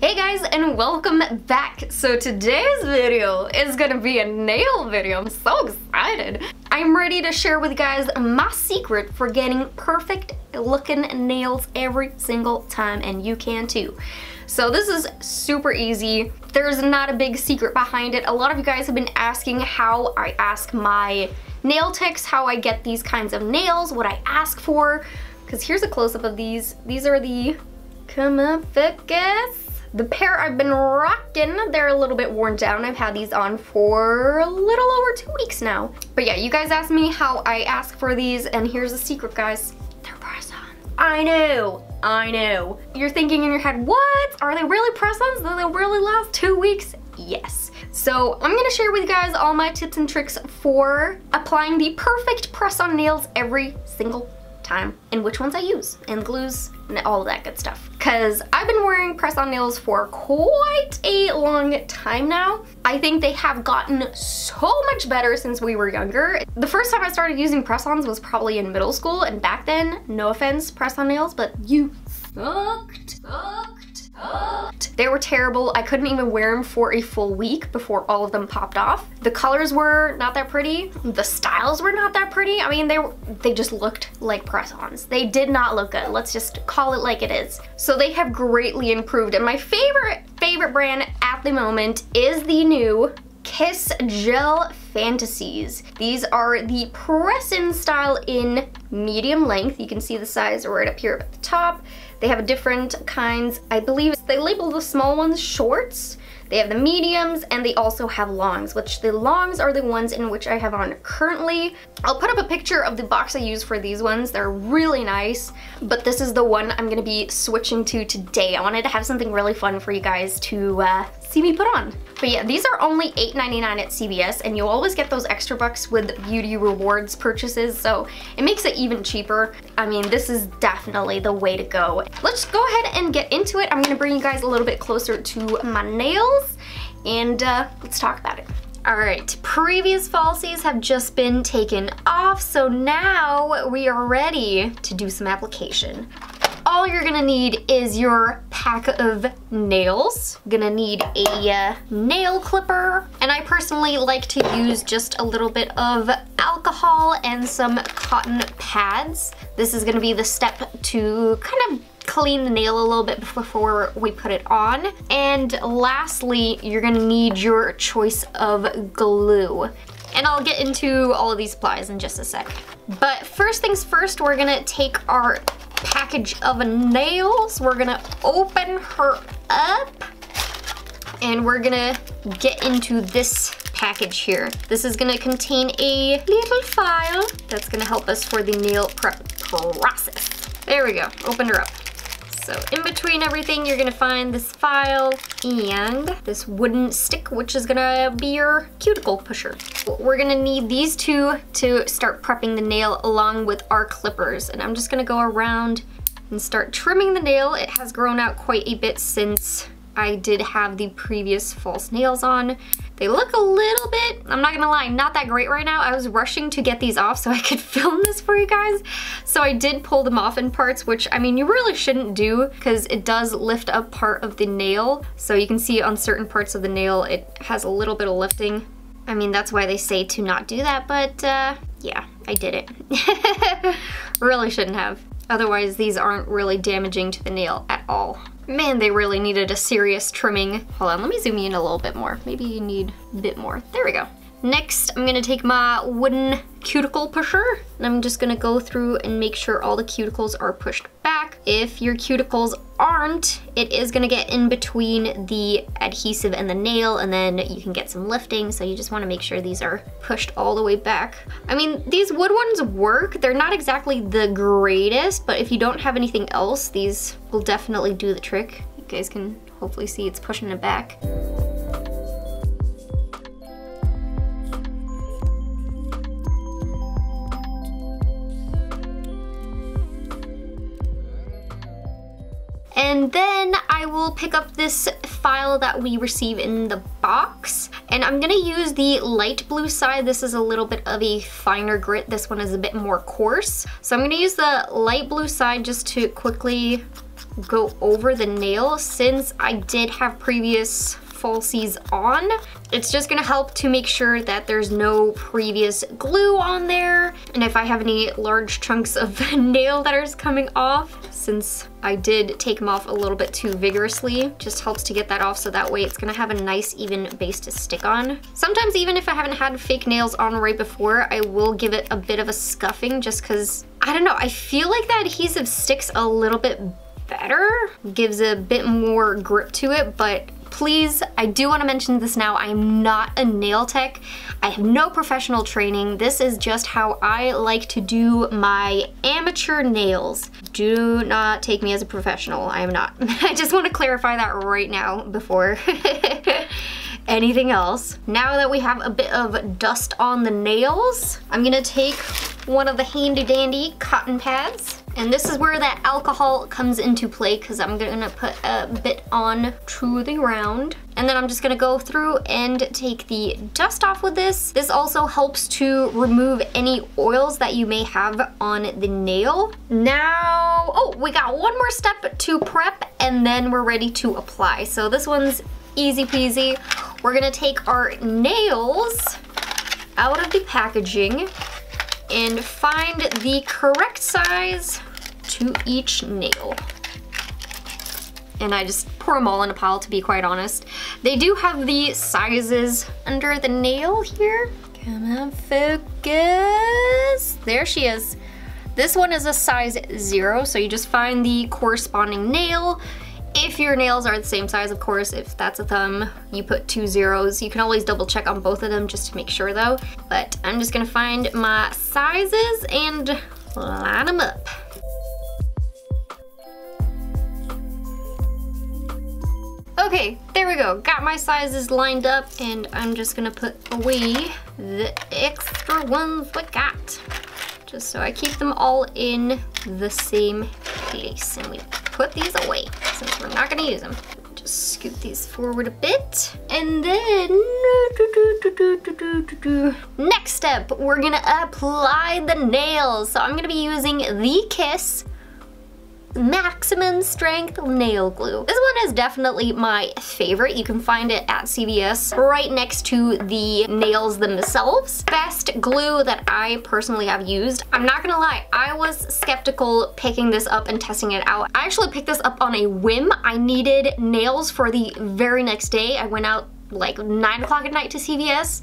Hey guys, and welcome back. So today's video is gonna be a nail video. I'm so excited. I'm ready to share with you guys my secret for getting perfect looking nails every single time, and you can too. So this is super easy. There's not a big secret behind it. A lot of you guys have been asking how I ask my nail techs how I get these kinds of nails, what I ask for. Because here's a close-up of these. These are the, come up, focus. The pair I've been rocking, they're a little bit worn down. I've had these on for a little over 2 weeks now. But yeah, you guys asked me how I ask for these, and here's the secret, guys. They're press-ons. I know. You're thinking in your head, what? Are they really press-ons? Do they really last 2 weeks? Yes. So I'm gonna share with you guys all my tips and tricks for applying the perfect press-on nails every single time, and which ones I use, and glues, and all of that good stuff. Cause I've been wearing press-on nails for quite a long time now. I think they have gotten so much better since we were younger. The first time I started using press-ons was probably in middle school, and back then, no offense, press-on nails, but you sucked. They were terrible. I couldn't even wear them for a full week before all of them popped off. The colors were not that pretty. The styles were not that pretty. I mean, they just looked like press-ons. They did not look good. Let's just call it like it is. So they have greatly improved, and my favorite brand at the moment is the new Kiss Gel Fantasies. These are the press-in style in medium length. You can see the size right up here at the top. They have different kinds. I believe they label the small ones shorts. They have the mediums, and they also have longs, which the longs are the ones in which I have on currently. I'll put up a picture of the box I use for these ones. They're really nice, but this is the one I'm gonna be switching to today. I wanted to have something really fun for you guys to see me put on. But yeah, these are only $8.99 at CVS, and you'll always get those extra bucks with beauty rewards purchases, so it makes it even cheaper. I mean, this is definitely the way to go. Let's go ahead and get into it. I'm gonna bring you guys a little bit closer to my nails, and let's talk about it. All right, previous falsies have just been taken off, so now we are ready to do some application. All you're gonna need is your pack of nails. You're gonna need a nail clipper, and I personally like to use just a little bit of alcohol and some cotton pads. This is gonna be the step to kind of clean the nail a little bit before we put it on. And lastly, you're gonna need your choice of glue. And I'll get into all of these supplies in just a sec. But first things first, we're gonna take our package of nails. We're gonna open her up, and we're gonna get into this package here. This is gonna contain a little file that's gonna help us for the nail prep process. There we go, open her up. So in between everything, you're gonna find this file and this wooden stick, which is gonna be your cuticle pusher. We're gonna need these two to start prepping the nail along with our clippers. And I'm just gonna go around and start trimming the nail. It has grown out quite a bit since I did have the previous false nails on. They look a little bit, I'm not gonna lie, not that great right now. I was rushing to get these off so I could film this for you guys. So I did pull them off in parts, which I mean, you really shouldn't do because it does lift up part of the nail. So you can see on certain parts of the nail, it has a little bit of lifting. I mean, that's why they say to not do that, but yeah, I did it. Really shouldn't have. Otherwise, these aren't really damaging to the nail at all. Man, they really needed a serious trimming. Hold on, let me zoom in a little bit more. Maybe you need a bit more. There we go. Next, I'm gonna take my wooden cuticle pusher, and I'm just gonna go through and make sure all the cuticles are pushed back. If your cuticles aren't, it is gonna get in between the adhesive and the nail, and then you can get some lifting, so you just wanna make sure these are pushed all the way back. I mean, these wood ones work. They're not exactly the greatest, but if you don't have anything else, these will definitely do the trick. You guys can hopefully see it's pushing it back. And then I will pick up this file that we receive in the box, and I'm gonna use the light blue side. This is a little bit of a finer grit. This one is a bit more coarse. So I'm gonna use the light blue side just to quickly go over the nail since I did have previous falsies on. It's just gonna help to make sure that there's no previous glue on there. And if I have any large chunks of nail that are coming off, since I did take them off a little bit too vigorously, just helps to get that off so that way it's gonna have a nice even base to stick on. Sometimes even if I haven't had fake nails on right before, I will give it a bit of a scuffing just cause, I don't know, I feel like the adhesive sticks a little bit better, gives a bit more grip to it, but please, I do want to mention this now, I'm not a nail tech. I have no professional training. This is just how I like to do my amateur nails. Do not take me as a professional, I am not. I just want to clarify that right now before anything else. Now that we have a bit of dust on the nails, I'm gonna take one of the handy dandy cotton pads. And this is where that alcohol comes into play because I'm gonna put a bit on to the round. And then I'm just gonna go through and take the dust off with this. This also helps to remove any oils that you may have on the nail. Now, oh, we got one more step to prep and then we're ready to apply. So this one's easy peasy. We're gonna take our nails out of the packaging and find the correct size to each nail. And I just pour them all in a pile, to be quite honest. They do have the sizes under the nail here. Come on, focus. There she is. This one is a size 0, so you just find the corresponding nail. If your nails are the same size, of course, if that's a thumb, you put 2 zeros. You can always double check on both of them just to make sure though. But I'm just gonna find my sizes and line them up. Okay, there we go. Got my sizes lined up and I'm just gonna put away the extra ones we got. Just so I keep them all in the same place. And we put these away since we're not gonna use them. Just scoot these forward a bit. And then, next step, we're gonna apply the nails. So I'm gonna be using the Kiss Maximum Strength Nail Glue. This one is definitely my favorite. You can find it at CVS right next to the nails themselves. Best glue that I personally have used. I'm not gonna lie, I was skeptical picking this up and testing it out. I actually picked this up on a whim. I needed nails for the very next day. I went out like 9 o'clock at night to CVS.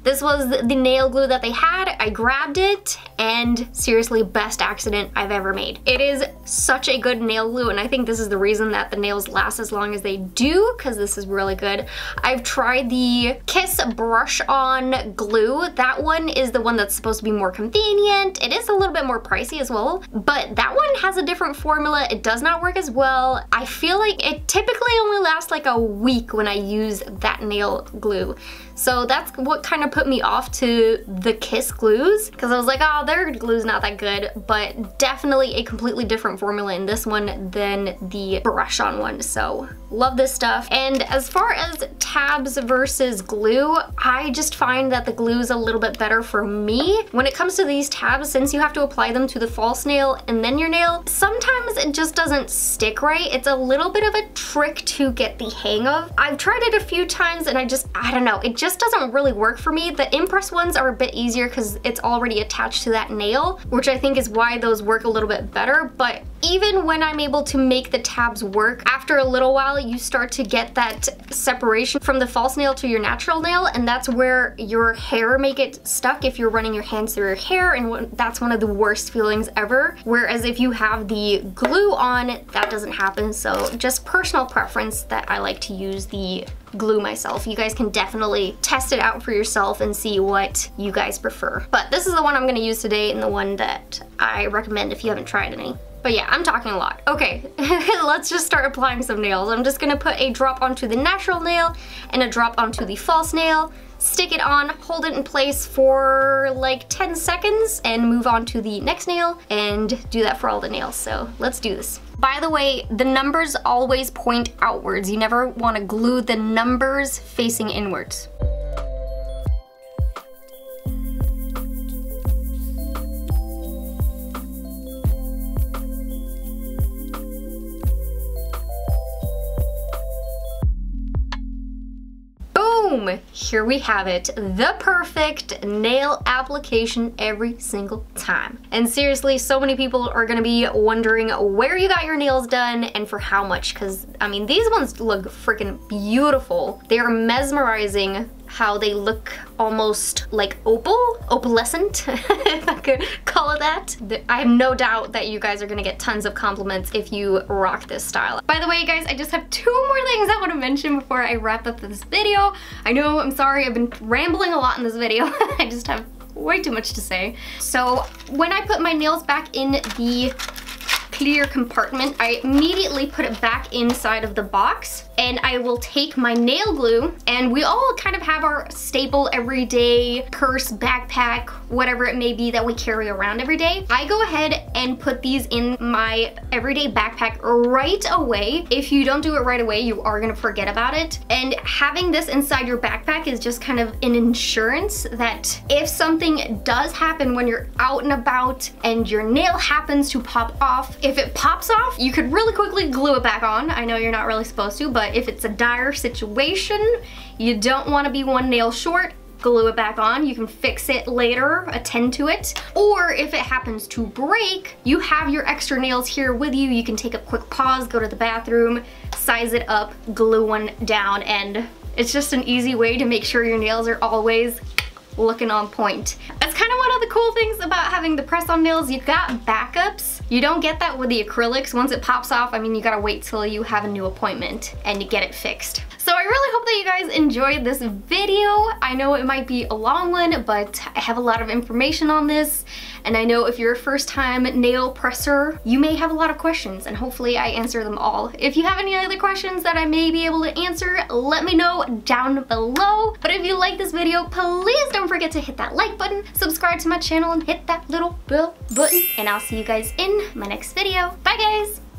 This was the nail glue that they had. I grabbed it and seriously, best accident I've ever made. It is such a good nail glue and I think this is the reason that the nails last as long as they do because this is really good. I've tried the Kiss brush on glue. That one is the one that's supposed to be more convenient. It is a little bit more pricey as well, but that one has a different formula. It does not work as well. I feel like it typically only lasts like a week when I use that nail glue. So that's what kind of put me off to the Kiss glues because I was like, oh, their glue's not that good, but definitely a completely different formula in this one than the brush on one. So love this stuff. And as far as tabs versus glue, I just find that the glue is a little bit better for me. When it comes to these tabs, since you have to apply them to the false nail and then your nail, sometimes it just doesn't stick right. It's a little bit of a trick to get the hang of. I've tried it a few times and I don't know, it just doesn't really work for me. The Impress ones are a bit easier because it's already attached to that nail, which I think is why those work a little bit better. But even when I'm able to make the tabs work, after a little while you start to get that separation from the false nail to your natural nail, and that's where your hair may get stuck if you're running your hands through your hair, and that's one of the worst feelings ever. Whereas if you have the glue on, that doesn't happen. So just personal preference that I like to use the glue myself. You guys can definitely test it out for yourself and see what you guys prefer. But this is the one I'm gonna use today and the one that I recommend if you haven't tried any. But yeah, I'm talking a lot. Okay, let's just start applying some nails. I'm just gonna put a drop onto the natural nail and a drop onto the false nail, stick it on, hold it in place for like 10 seconds and move on to the next nail and do that for all the nails. So let's do this. By the way, the numbers always point outwards. You never want to glue the numbers facing inwards. boom, here we have it. The perfect nail application every single time. And seriously, so many people are gonna be wondering where you got your nails done and for how much, because I mean, these ones look freaking beautiful. They are mesmerizing how they look almost like opalescent, if I could call it that. I have no doubt that you guys are gonna get tons of compliments if you rock this style. By the way, guys, I just have 2 more things I want to mention before I wrap up this video. I know, I'm sorry, I've been rambling a lot in this video. I just have way too much to say. So when I put my nails back in the clear compartment, I immediately put it back inside of the box, and I will take my nail glue, and we all kind of have our staple everyday purse, backpack, whatever it may be that we carry around every day. I go ahead and put these in my everyday backpack right away. If you don't do it right away, you are gonna forget about it. And having this inside your backpack is just kind of an insurance that if something does happen when you're out and about and your nail happens to pop off, if it pops off, you could really quickly glue it back on. I know you're not really supposed to, but if it's a dire situation, you don't want to be one nail short, glue it back on. You can fix it later, attend to it. Or if it happens to break, you have your extra nails here with you. You can take a quick pause, go to the bathroom, size it up, glue one down, and it's just an easy way to make sure your nails are always looking on point. That's kind of one of the cool things about having the press-on nails. You've got backups. You don't get that with the acrylics. Once it pops off, I mean, you gotta wait till you have a new appointment and you get it fixed. So I really hope that you guys enjoyed this video. I know it might be a long one, but I have a lot of information on this, and I know if you're a first-time nail presser, you may have a lot of questions, and hopefully I answer them all. If you have any other questions that I may be able to answer, let me know down below. But if you like this video, please don't forget to hit that like button, subscribe to my channel, and hit that little bell button, and I'll see you guys in my next video. Bye, guys!